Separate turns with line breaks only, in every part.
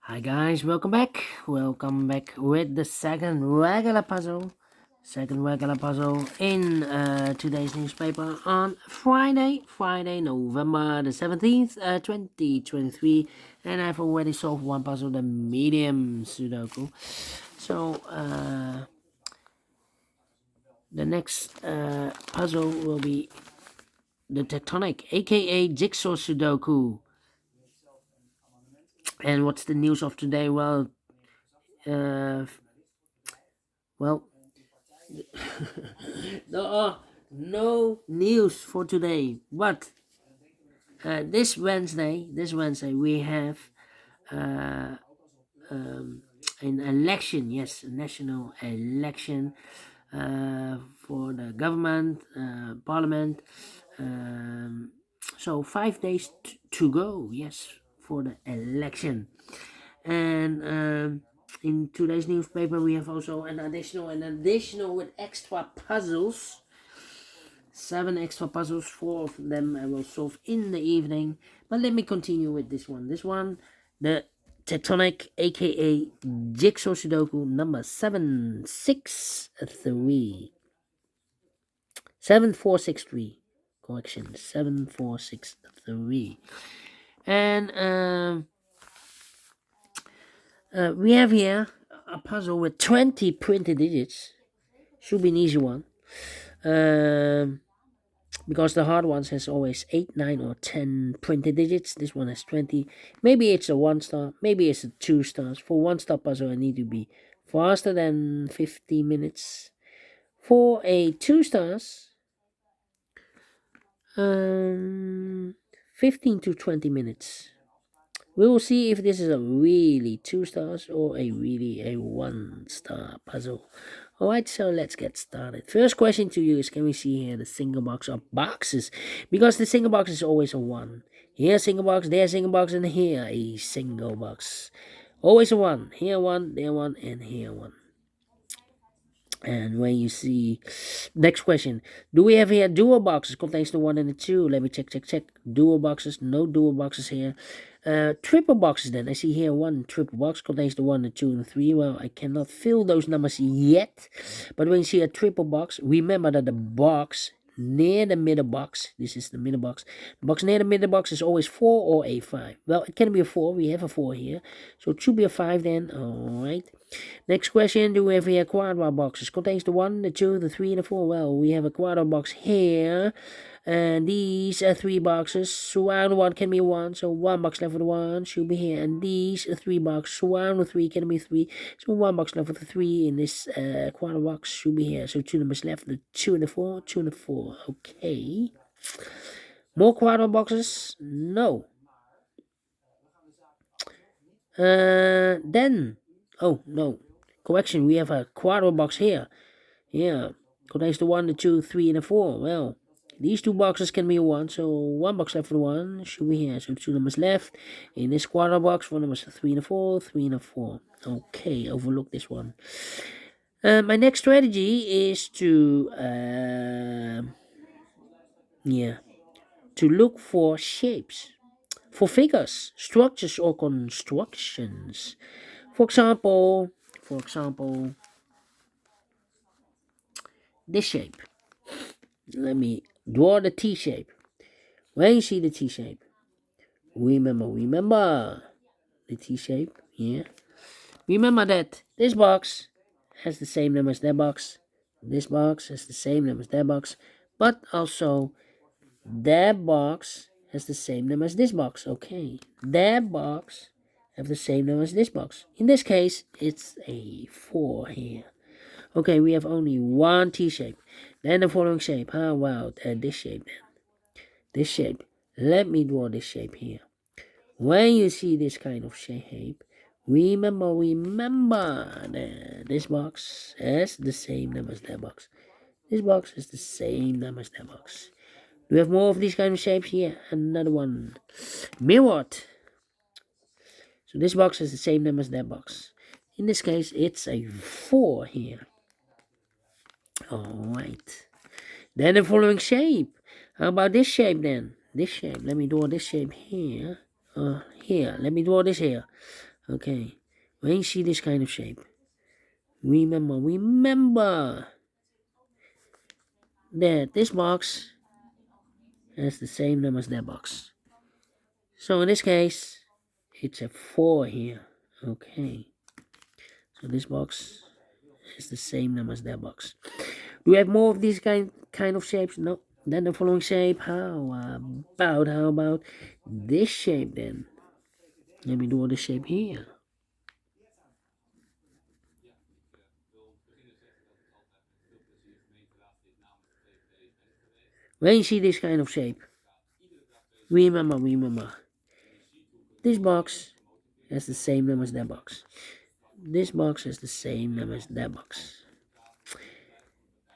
Hi guys, welcome back. Welcome back with the second regular puzzle in today's newspaper on Friday, November the 17th, 2023. And I've already solved one puzzle, the medium Sudoku. So the next puzzle will be the Tectonic, aka Jigsaw Sudoku. And what's the news of today? Uh, well, there are no news for today, but this Wednesday we have uh, an election. Yes, a national election for the government, parliament. Um, so 5 days to go. Yes, for the election, and in today's newspaper we have also an additional with extra puzzles. 7 extra puzzles, 4 of them I will solve in the evening. But let me continue with this one. The Tectonic, aka Jigsaw Sudoku number 763. 7463. Correction, 7463. And we have here a puzzle with 20 printed digits. Should be an easy one. Because the hard ones has always 8, 9 or 10 printed digits. This one has 20. Maybe it's a 1 star, maybe it's a 2 stars. For 1 star puzzle I need to be faster than 50 minutes. For a 2 stars, 15 to 20 minutes. We will see if this is a really 2 stars or a 1 star puzzle. Alright, so let's get started. First question to you is, can we see here the single box or boxes? Because the single box is always a 1. Here a single box, there a single box, and here a single box. Always a 1. Here 1, there 1, and here 1. And when you see next question, do we have here dual boxes? Contains the 1 and the 2. Let me check. Dual boxes, no dual boxes here. Triple boxes then. I see here 1 triple box contains the 1, the 2, and the 3. Well, I cannot fill those numbers yet. But when you see a triple box, remember that the box near the middle box, this is the middle box, the box near the middle box is always 4 or a 5. Well, it can be a 4. We have a 4 here. So it should be a 5 then. Alright. Next question, do we have here quadra boxes? Contains the 1, the 2, the 3, and the 4. Well, we have a quadra box here. And these are 3 boxes. Surround 1 can be 1. So 1 box left for the 1 should be here. And these are 3 boxes. Surround 3 can be 3. So 1 box left for the 3 in this quadra box should be here. So 2 numbers left, the 2 and the 4, 2 and the 4. Okay. More quadra boxes? No. Then, oh no, correction, we have a quadra box here. Yeah, contains the 1, the 2, 3, and the 4. Well, these 2 boxes can be 1, so 1 box left for the 1 should be here. So 2 numbers left in this quadra box. 1 numbers 3 and a 4, 3 and a 4. Okay, overlook this one. My next strategy is to look for shapes, for figures, structures, or constructions. For example, this shape. Let me draw the T shape. When you see the T shape, remember the T shape. Yeah. Remember that this box has the same number as that box. This box has the same number as that box. But also, that box has the same number as this box. Okay. That box have the same number as this box. In this case, it's a 4 here. Okay, we have only one T shape. Then the following shape. How about this shape then? This shape. Let me draw this shape here. When you see this kind of shape, remember that this box has the same number as that box. This box has the same number as that box. Do we have more of these kind of shapes? Here, another one. Mirrored. So this box has the same number as that box. In this case, it's a 4 here. Alright. Then the following shape. How about this shape then? This shape. Let me draw this shape here. Here. Let me draw this here. Okay, when you see this kind of shape, remember that this box has the same number as that box. So in this case, it's a 4 here. Okay, so this box has the same number as that box. Do we have more of these kind of shapes? No. Then the following shape. How about this shape then? Let me do the shape here. When you see this kind of shape, remember, this box has the same number as that box. This box has the same number as that box.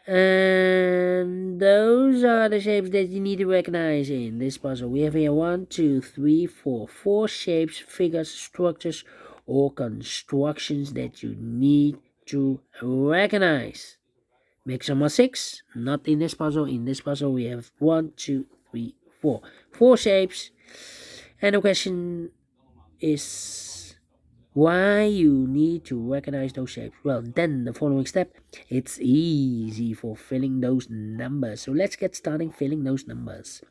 And those are the shapes that you need to recognize in this puzzle. We have here 1, 2, 3, 4. 4 shapes, figures, structures, or constructions that you need to recognize. Make some more 6. Not in this puzzle. In this puzzle, we have 1, 2, 3, 4. 4 shapes. And the question is why you need to recognize those shapes. Well, then the following step, it's easy for filling those numbers. So let's get starting filling those numbers.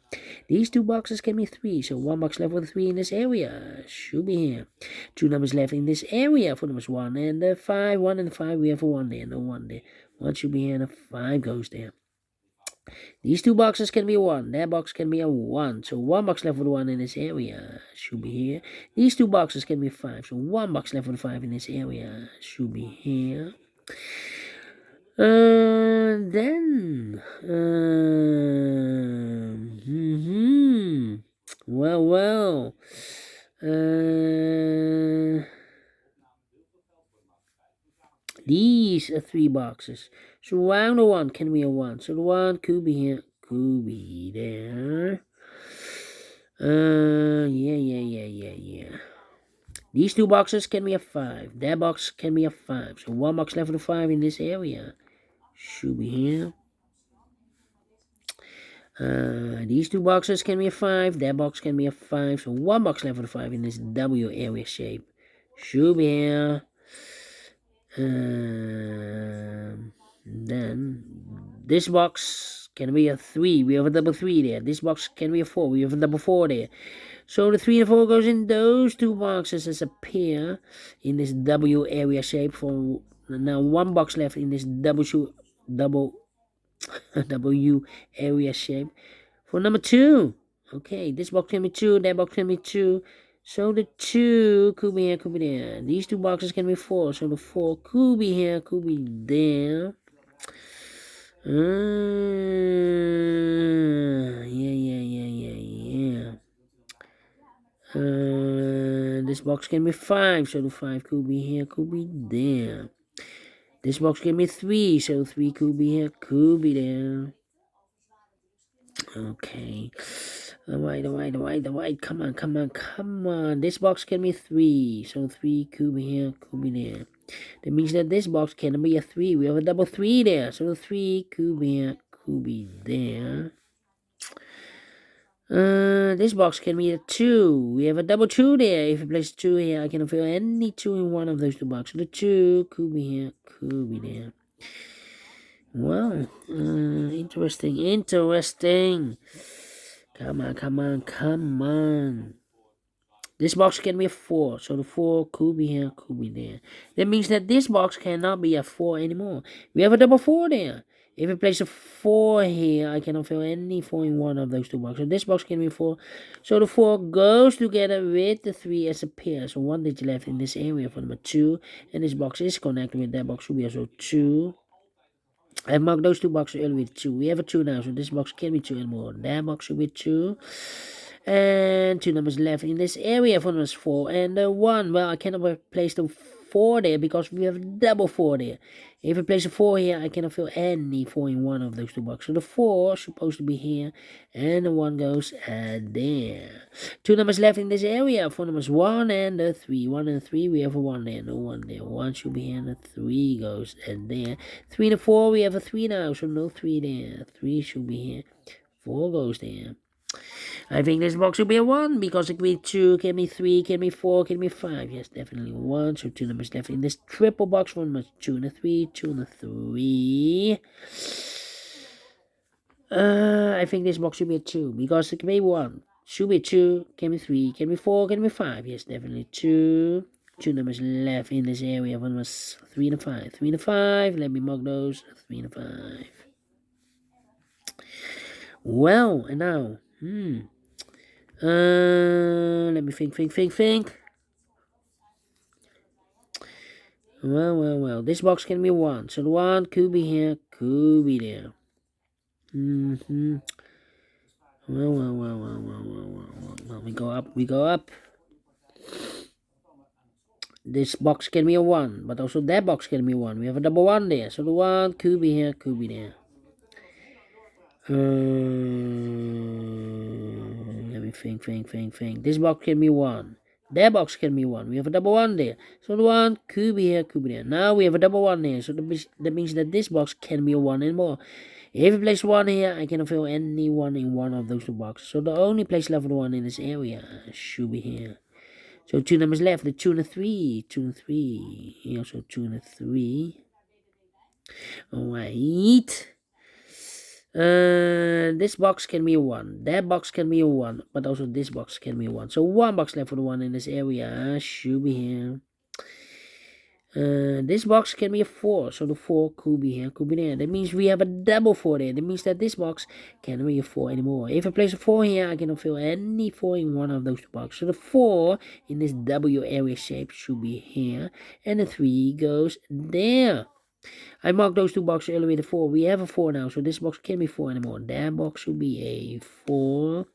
These 2 boxes can be 3, so 1 box left with 3 in this area should be here. 2 numbers left in this area for numbers 1 and 5. 1 and 5, we have a 1 there, no 1 there. 1 should be here and a 5 goes there. These 2 boxes can be 1. That box can be a 1. So 1 box left with 1 in this area should be here. These 2 boxes can be 5. So 1 box left with 5 in this area should be here. Then well. These are 3 boxes. So round the 1 can be a 1. So the 1 could be here, could be there. Yeah. These 2 boxes can be a 5. That box can be a 5. So 1 box left with a 5 in this area should be here. These 2 boxes can be a 5. That box can be a 5. So 1 box left with a 5 in this W area shape should be here. Then this box can be a 3. We have a double 3 there. This box can be a 4. We have a double 4 there. So the 3 and 4 goes in those 2 boxes as a pair in this W area shape. For now, 1 box left in this W area shape for number 2. Okay, this box can be 2. That box can be 2. So the 2 could be here, could be there. These 2 boxes can be 4. So the 4 could be here, could be there. Yeah. This box can be 5. So the 5 could be here, could be there. This box can be 3. So 3 could be here, could be there. Okay. Alright. Come on. This box can be 3. So 3 could be here, could be there. That means that this box can be a 3. We have a double 3 there. So the 3 could be here, could be there. This box can be a 2. We have a double 2 there. If you place 2 here, I can fill any 2 in one of those 2 boxes. So the 2 could be here, could be there. Well, interesting. Come on. This box can be a 4, so the 4 could be here, could be there. That means that this box cannot be a 4 anymore. We have a double 4 there. If I place a 4 here, I cannot fill any 4 in one of those 2 boxes. So this box can be 4. So the 4 goes together with the 3 as a pair. So 1 digit left in this area for number 2. And this box is connected with that box. So we have also 2. I marked those 2 boxes earlier with 2. We have a 2 now, so this box can be 2 anymore. That box should be 2. And 2 numbers left in this area for numbers 4 and 1. Well, I cannot place the 4 there because we have double 4 there. If I place a 4 here, I cannot fill any 4 in one of those 2 boxes. So the 4 is supposed to be here, and the 1 goes there. 2 numbers left in this area for numbers 1 and 3. 1 and 3, we have a 1 there, no 1 there. 1 should be here, and the 3 goes there. 3 and 4, we have a 3 now, so no 3 there. 3 should be here. 4 goes there. I think this box should be a 1 because it can be 2, can be 3, can be 4, can be 5. Yes, definitely 1. So 2 numbers left in this triple box. 1 numbers 2 and a 3, 2 and a 3. I think this box should be a 2 because it can be 1. Should be 2, can be 3, can be 4, can be 5. Yes, definitely 2. 2 numbers left in this area. 1 was 3 and a 5. 3 and a 5. Let me mark those. 3 and a 5. Well, and now, let me think. Well. This box can be 1. So the 1 could be here, could be there. Well. We go up. This box can be a 1, but also that box can be 1. We have a double 1 there. So the 1 could be here, could be there. Let me think. This box can be 1. That box can be 1. We have a double 1 there. So the 1 could be here, could be there. Now we have a double 1 there. So that means that this box can be a 1 and more. If I place 1 here, I cannot fill any 1 in one of those two boxes. So the only place left for the 1 in this area should be here. So 2 numbers left. The 2 and a 3. 2 and 3. Here also 2 and a 3. Alright. This box can be a 1. That box can be a 1. But also this box can be a 1. So 1 box left for the 1 in this area should be here. This box can be a 4. So the 4 could be here, could be there. That means we have a double 4 there. That means that this box cannot be a 4 anymore. If I place a 4 here, I cannot fill any 4 in one of those two boxes. So the 4 in this W area shape should be here. And the 3 goes there. I marked those two boxes earlier with a 4. We have a 4 now, so this box can't be 4 anymore. That box should be a 4.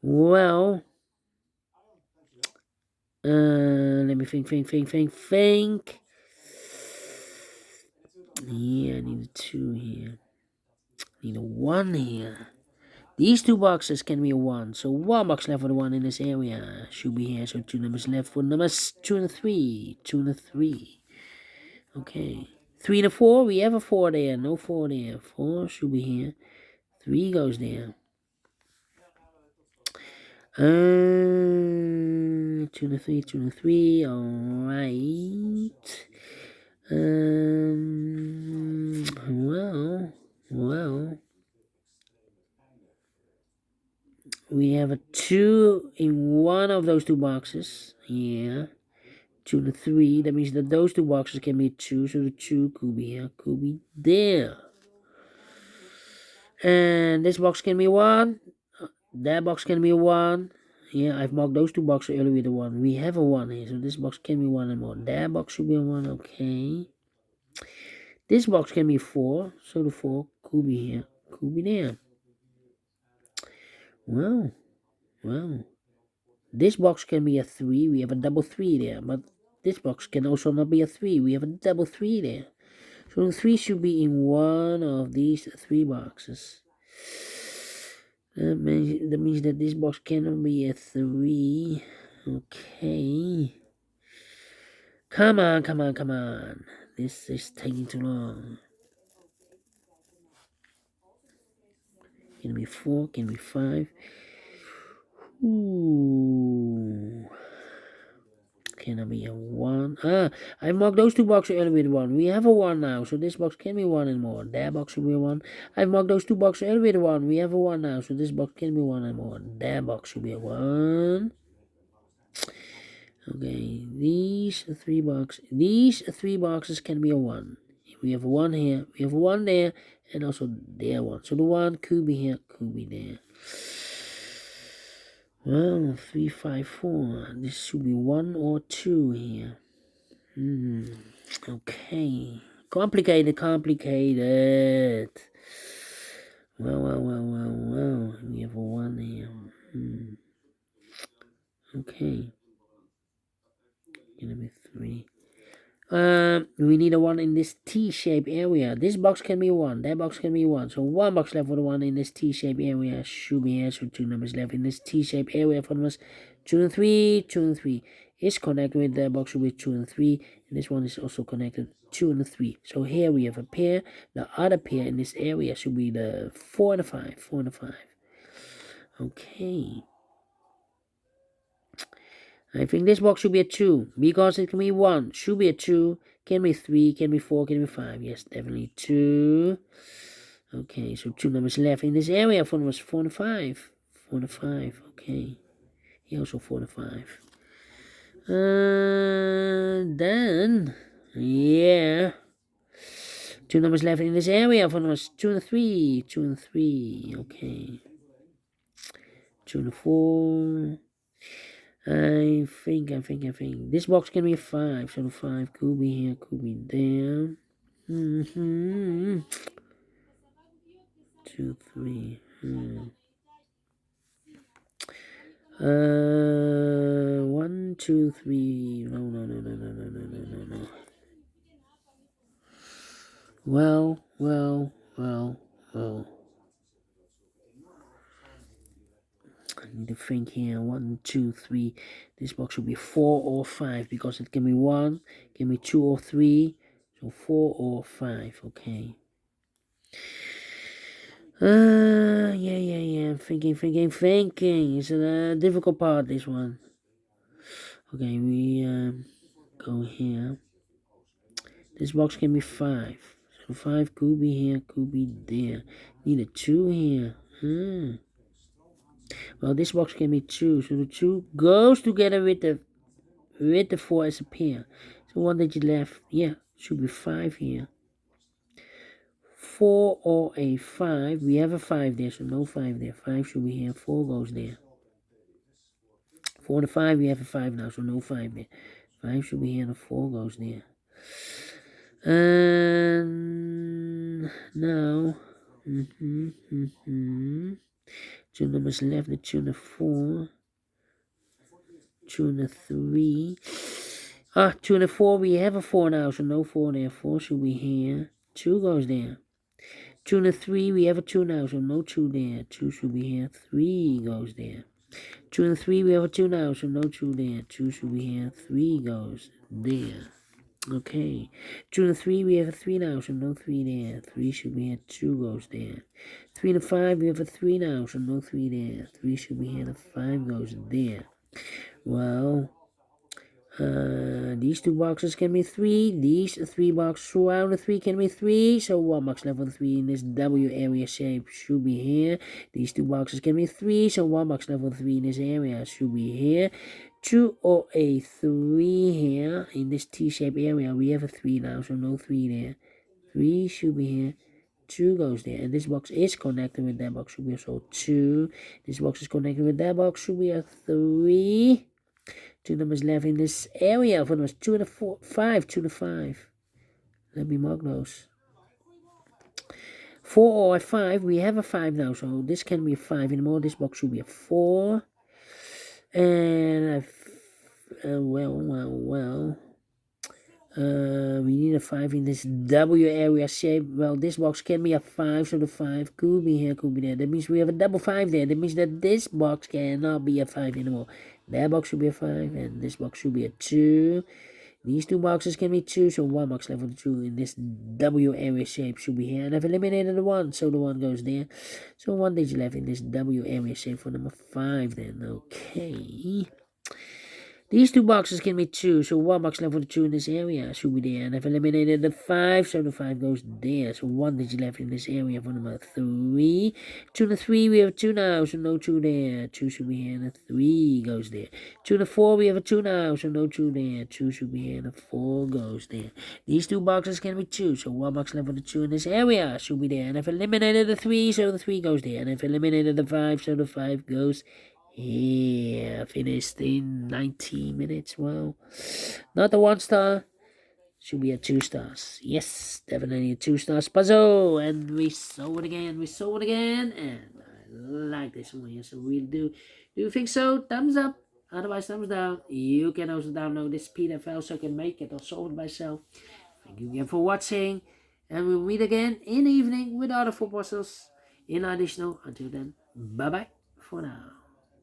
Well, let me think. Yeah, I need a 2 here. I need a 1 here. These two boxes can be a 1. So 1 box left for the 1 in this area should be here. So 2 numbers left for numbers 2 and a 3. 2 and a 3. Okay. 3 and a 4. We have a 4 there. No 4 there. 4 should be here. 3 goes there. 2 and a 3. 2 and a 3. Alright. Well. We have a 2 in one of those two boxes. Yeah. 2 and a 3. That means that those two boxes can be 2. So the 2 could be here, could be there. And this box can be 1. That box can be a 1. Yeah, I've marked those two boxes earlier with a 1. We have a 1 here. So this box can be 1 and more. That box should be a 1. Okay. This box can be 4. So the 4 could be here, could be there. Well. This box can be a 3. We have a double 3 there. But this box can also not be a 3. We have a double 3 there. So the 3 should be in one of these 3 boxes. That means that this box cannot be a 3. Okay. Come on. This is taking too long. Can it be 4? Can it be 5? Ooh. Can it be a 1? I marked those two boxes earlier with 1. We have a 1 now, so this box can be 1 and more. That box should be a 1. I marked those two boxes earlier with 1. We have a 1 now, so this box can be 1 and more. That box should be a 1. Okay, these three boxes can be a 1. We have a 1 here, we have a 1 there, and also there 1. So the 1 could be here, could be there. Well, 3, 5, 4. This should be 1 or 2 here. Okay. Complicated. Well. We have a 1 here. Okay. Gonna be 3. We need a 1 in this T-shaped area. This box can be 1. That box can be 1. So 1 box left for the 1 in this T-shaped area should be here. So 2 numbers left in this T-shaped area for numbers 2 and 3. 2 and 3. is connected with that box should be 2 and 3, and this one is also connected 2 and 3. So here we have a pair. The other pair in this area should be the 4 and the 5. 4 and the 5. Okay. I think this box should be a 2 because it can be 1, should be a 2, can be 3, can be 4, can be 5. Yes, definitely 2. Okay, so 2 numbers left in this area. For numbers 4 and 5. 4 and 5. Okay. Here also 4 and 5. Then, yeah. 2 numbers left in this area. For numbers 2 and 3. 2 and 3. Okay. 2 and 4. I think this box can be a 5, so the 5 could be here, could be there. 2, 3. 1, 2, 3. No. Well. I need to think here. 1, 2, 3. This box should be 4 or 5 because it can be 1, can be 2 or 3. So 4 or 5. Okay. Yeah. Thinking. It's a difficult part, this one. Okay, we go here. This box can be 5. So 5 could be here, could be there. Need a 2 here. Well, this box can be 2. So the 2 goes together with the 4 as a pair. So 1 digit left. Yeah, should be 5 here. 4 or a 5. We have a 5 there, so no 5 there. 5 should be here. 4 goes there. 4 and a 5, we have a 5 now, so no 5 there. 5 should be here, and a 4 goes there. And now, 2 numbers left, the 2 and the 4. 2 and the 3. 2 and the 4, we have a 4 now, so no 4 there. 4 should be here. 2 goes there. 2 and the 3, we have a 2 now, so no 2 there. 2 should be here. 3 goes there. 2 and 3, we have a 2 now, so no 2 there. 2 should be here. 3 goes there. Okay. 2 and 3, we have a 3 now, so no 3 there. 3 should be here. 2 goes there. 3 and 5, we have a 3 now, so no 3 there. 3 should be here. The 5 goes there. Well, these 2 boxes can be 3. These 3 boxes around the 3 can be 3. So 1 box left on 3 in this W area shape should be here. These 2 boxes can be 3. So 1 box left on 3 in this area should be here. 2 or a 3 here in this T-shaped area. We have a 3 now, so no 3 there. 3 should be here. 2 goes there, and this box is connected with that box, should be also 2. This box is connected with that box, should be a 3. 2 numbers left in this area. For numbers 2 and 4, 5, 2 and 5. Let me mark those. 4 or a 5. We have a 5 now, so this can be a 5 anymore. This box should be a 4. And we need a 5 in this W area shape. Well, this box can be a 5, so the 5 could be here, could be there. That means we have a double 5 there. That means that this box cannot be a 5 anymore. That box should be a 5, and this box should be a 2. These 2 boxes can be 2, so 1 box left for the 2 in this W area shape should be here. And I've eliminated the 1, so the 1 goes there. So 1 digit left in this W area shape for number 5 then. Okay. These 2 boxes can be 2, so 1 box left for the 2 in this area should be there. And I've eliminated the 5, so the 5 goes there. So 1 digit left in this area for number 3. 2 and 3, we have 2 now, so no 2 there. 2 should be here, and the 3 goes there. 2 and 4, we have a 2 now, so no 2 there. 2 should be here, and the 4 goes there. These 2 boxes can be 2, so 1 box left for the 2 in this area should be there. And I've eliminated the 3, so the 3 goes there. And I've eliminated the 5, so the 5 goes yeah, finished in 19 minutes. Well, not a 1 star. Should be a 2 stars. Yes, definitely a 2 stars puzzle. And we saw it again. And I like this one. Yes, I really do. Do you think so? Thumbs up. Otherwise, thumbs down. You can also download this PDF file so I can make it or solve it myself. Thank you again for watching. And we'll meet again in the evening with other 4 puzzles in additional. Until then, bye-bye for now.